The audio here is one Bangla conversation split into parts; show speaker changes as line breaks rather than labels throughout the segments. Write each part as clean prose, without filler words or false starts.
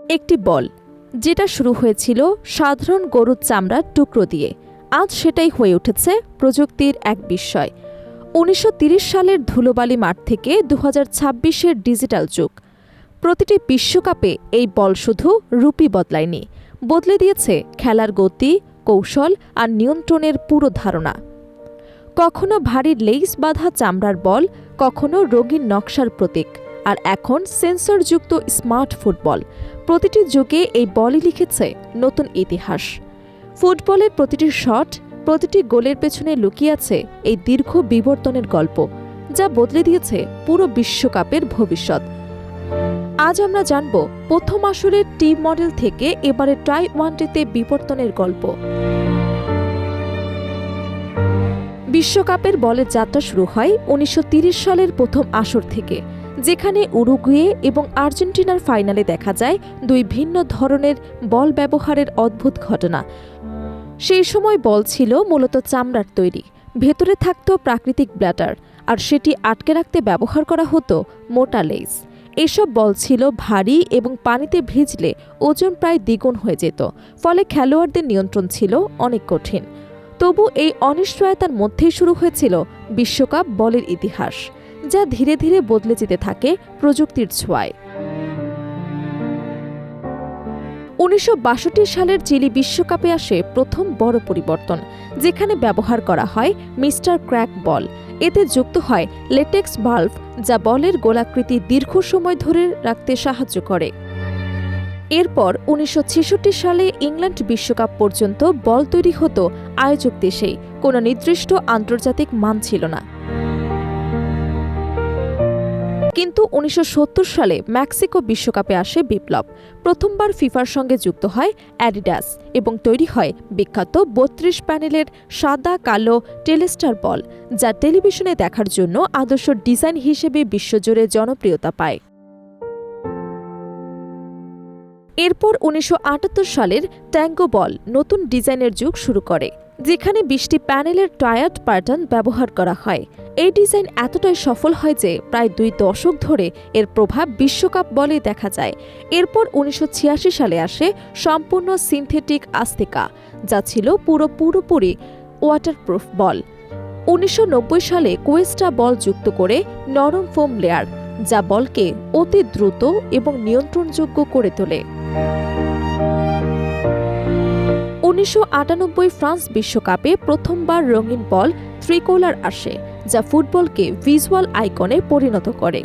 একটি বল, যেটা শুরু হয়েছিল সাধারণ গরুর চামড়ার টুকরো দিয়ে, আজ সেটাই হয়ে উঠেছে প্রযুক্তির এক বিস্ময়। ১৯৩০ সালের ধুলোবালি মাঠ থেকে ২০২৬-এর ডিজিটাল যুগ। প্রতিটি বিশ্বকাপে এই বল শুধু রূপই বদলায়নি, বদলে দিয়েছে খেলার গতি, কৌশল আর নিয়ন্ত্রণের পুরো ধারণা। কখনো ভারী লেইস বাঁধা চামড়ার বল, কখনো রঙিন নকশার প্রতীক, আর এখন সেন্সরযুক্ত স্মার্ট ফুটবল। প্রতিটি যুগে এই বলই লিখেছে নতুন ইতিহাস। ফুটবলের প্রতিটি শট, প্রতিটি গোলের পেছনে লুকিয়ে আছে এই দীর্ঘ বিবর্তনের গল্প, যা বদলে দিয়েছে পুরো বিশ্বকাপের ভবিষ্যৎ। আজ আমরা জানব প্রথম আসরের টিম মডেল থেকে এবারে ট্রাই ওয়ানডেতে বিবর্তনের গল্প। বিশ্বকাপের বলের যাত্রা শুরু হয় ১৯৩০ সালের প্রথম আসর থেকে, যেখানে উরুগুয়ে এবং আর্জেন্টিনার ফাইনালে দেখা যায় দুই ভিন্ন ধরনের বল ব্যবহারের অদ্ভুত ঘটনা। সেই সময় বল ছিল মূলত চামড়ার তৈরি, ভেতরে থাকত প্রাকৃতিক ব্ল্যাটার, আর সেটি আটকে রাখতে ব্যবহার করা হতো মোটা লেস। এসব বল ছিল ভারী এবং পানিতে ভিজলে ওজন প্রায় দ্বিগুণ হয়ে যেত, ফলে খেলোয়াড়দের নিয়ন্ত্রণ ছিল অনেক কঠিন। তবু এই অনিশ্চয়তার মধ্যেই শুরু হয়েছিল বিশ্বকাপ বলের ইতিহাস, যা ধীরে ধীরে বদলে যেতে থাকে প্রযুক্তির ছোঁয়ায়। ১৯৬২ সালের চিলি বিশ্বকাপে আসে প্রথম বড় পরিবর্তন, যেখানে ব্যবহার করা হয় মিস্টার ক্র্যাক বল। এতে যুক্ত হয় লেটেক্স ভালভ, যা বলের গোলাকৃতি দীর্ঘ সময় ধরে রাখতে সাহায্য করে। এরপর ১৯৬৬ সালে ইংল্যান্ড বিশ্বকাপ পর্যন্ত বল তৈরি হতো আয়োজক দেশেই, কোনো নির্দিষ্ট আন্তর্জাতিক মান ছিল না। কিন্তু ১৯৭০ সালে মেক্সিকো বিশ্বকাপে আসে বিপ্লব। প্রথমবার ফিফার সঙ্গে যুক্ত হয় অ্যাডিডাস এবং তৈরি হয় বিখ্যাত ৩২ প্যানেলের সাদা কালো টেলেস্টার বল, যা টেলিভিশনে দেখার জন্য আদর্শ ডিজাইন হিসেবে বিশ্বজুড়ে জনপ্রিয়তা পায়। এরপর ১৯৭৮ সালের ট্যাঙ্গো বল নতুন ডিজাইনের যুগ শুরু করে, যেখানে ২০টি প্যানেলের টায়ার্ড প্যাটার্ন ব্যবহার করা হয়। এই ডিজাইন এতটাই সফল হয় যে প্রায় ২ দশক ধরে এর প্রভাব বিশ্বকাপ বলে দেখা যায়। এরপর ১৯৮৬ সালে আসে সম্পূর্ণ সিনথেটিক আস্তেকা, যা ছিল পুরোপুরি ওয়াটারপ্রুফ বল। ১৯৯০ সালে কোয়েস্টা বল যুক্ত করে নরম ফোম লেয়ার, যা বলকে অতি দ্রুত এবং নিয়ন্ত্রণযোগ্য করে তোলে। ১৯৯৮ ফ্রান্স বিশ্বকাপে প্রথমবার রঙিন বল ত্রিকোলার আসে, যা ফুটবলকে ভিজুয়াল আইকনে পরিণত করে।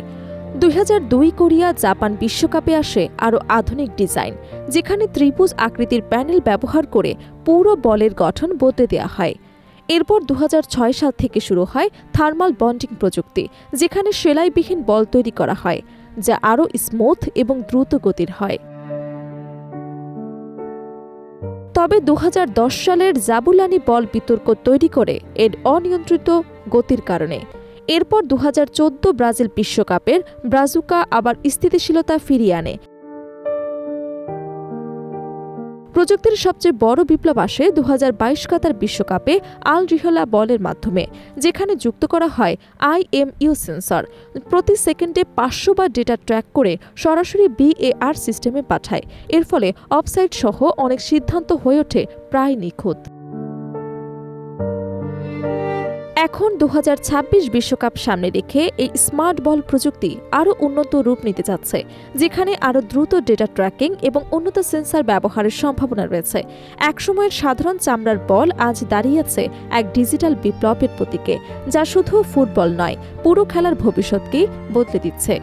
২০০২ কোরিয়া জাপান বিশ্বকাপে আসে আরও আধুনিক ডিজাইন, যেখানে ত্রিভুজ আকৃতির প্যানেল ব্যবহার করে পুরো বলের গঠন বদলে দেওয়া হয়। এরপর ২০০৬ সাল থেকে শুরু হয় থার্মাল বন্ডিং প্রযুক্তি, যেখানে সেলাইবিহীন বল তৈরি করা হয়, যা আরও স্মুথ এবং দ্রুত গতির হয়। তবে ২০১০ সালের জাবুলানি বল বিতর্ক তৈরি করে এর অনিয়ন্ত্রিত গতির কারণে। এরপর ২০১৪ ব্রাজিল বিশ্বকাপের ব্রাজুকা আবার স্থিতিশীলতা ফিরিয়ে আনে। প্রযুক্তির সবচেয়ে বড় বিপ্লব আসে ২০২২ কাতার বিশ্বকাপে আল রিহলা বলের মাধ্যমে, যেখানে যুক্ত করা হয় IMU সেন্সর। প্রতি সেকেন্ডে ৫০০ বার ডেটা ট্র্যাক করে সরাসরি VAR সিস্টেমে পাঠায়। এর ফলে অফসাইড সহ অনেক সিদ্ধান্ত হয়ে ওঠে প্রায় নিখুঁত। এখন ২০২৬ বিশ্বকাপ সামনে রেখে এই স্মার্ট বল প্রযুক্তি আরও উন্নত রূপ নিতে যাচ্ছে, যেখানে আরও দ্রুত ডেটা ট্র্যাকিং এবং উন্নত সেন্সর ব্যবহারের সম্ভাবনা রয়েছে। একসময়ের সাধারণ চামড়ার বল আজ দাঁড়িয়েছে এক ডিজিটাল বিপ্লবের প্রতীকে, যা শুধু ফুটবল নয়, পুরো খেলার ভবিষ্যৎকেই বদলে দিচ্ছে।